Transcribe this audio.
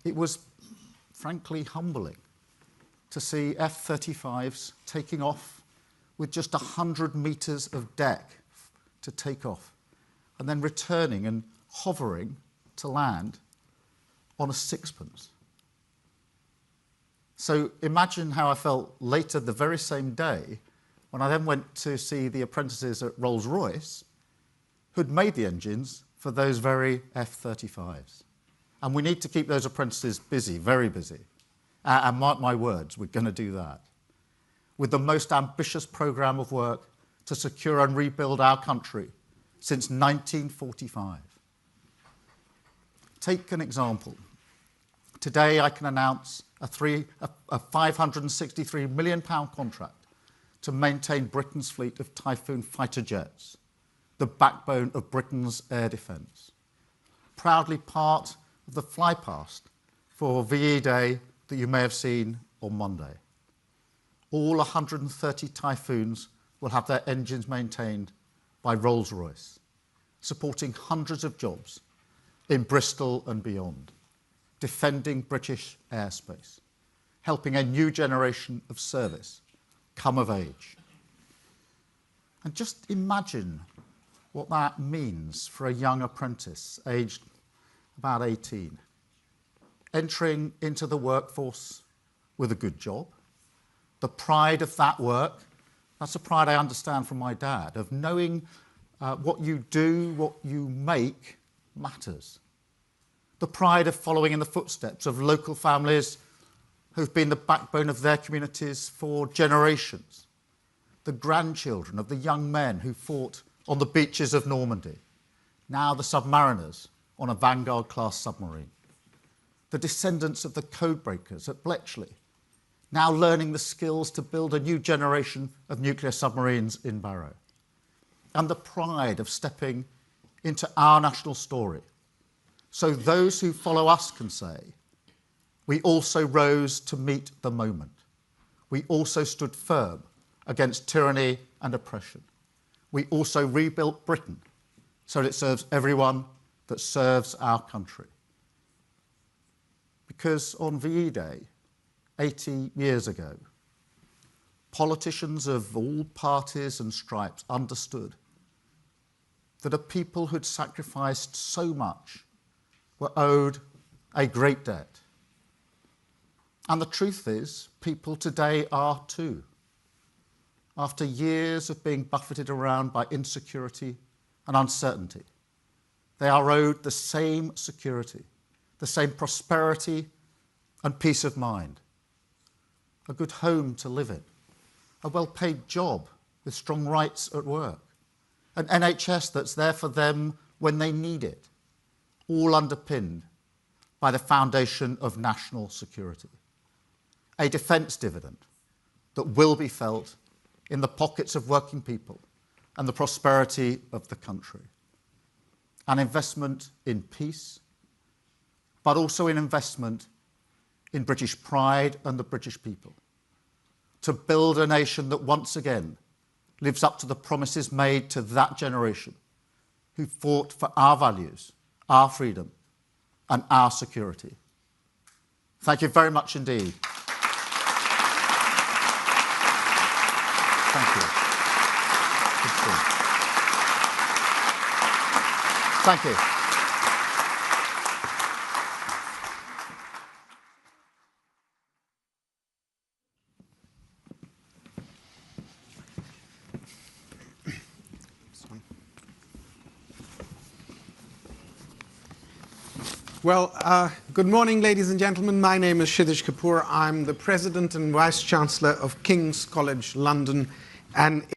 it was frankly humbling to see F-35s taking off with just 100 metres of deck to take off, and then returning and hovering to land on a sixpence. So imagine how I felt later the very same day when I then went to see the apprentices at Rolls-Royce who'd made the engines for those very F-35s. And we need to keep those apprentices busy, very busy. And mark my words, we're going to do that. With the most ambitious programme of work to secure and rebuild our country since 1945. Take an example. Today I can announce a £563 million contract to maintain Britain's fleet of Typhoon fighter jets, the backbone of Britain's air defence. Proudly part of the flypast for VE Day that you may have seen on Monday. All 130 Typhoons will have their engines maintained by Rolls-Royce, supporting hundreds of jobs in Bristol and beyond, defending British airspace, helping a new generation of service come of age. And just imagine what that means for a young apprentice aged about 18, entering into the workforce with a good job. The pride of that work, that's a pride I understand from my dad, of knowing what you do, what you make, matters. The pride of following in the footsteps of local families who've been the backbone of their communities for generations. The grandchildren of the young men who fought on the beaches of Normandy, now the submariners on a Vanguard-class submarine. The descendants of the codebreakers at Bletchley, now learning the skills to build a new generation of nuclear submarines in Barrow. And the pride of stepping into our national story, so those who follow us can say, we also rose to meet the moment. We also stood firm against tyranny and oppression. We also rebuilt Britain so that it serves everyone that serves our country. Because on VE Day, 80 years ago, politicians of all parties and stripes understood that a people who'd sacrificed so much were owed a great debt. And the truth is, people today are too. After years of being buffeted around by insecurity and uncertainty, they are owed the same security, the same prosperity and peace of mind, a good home to live in, a well-paid job with strong rights at work, an NHS that's there for them when they need it, all underpinned by the foundation of national security. A defence dividend that will be felt in the pockets of working people and the prosperity of the country. An investment in peace, but also an investment in British pride and the British people, to build a nation that once again lives up to the promises made to that generation who fought for our values, our freedom, and our security. Thank you very much indeed. Thank you. Good to see you. Thank you. Well, good morning, ladies and gentlemen. My name is Kshitij Kapoor. I'm the President and Vice-Chancellor of King's College London, and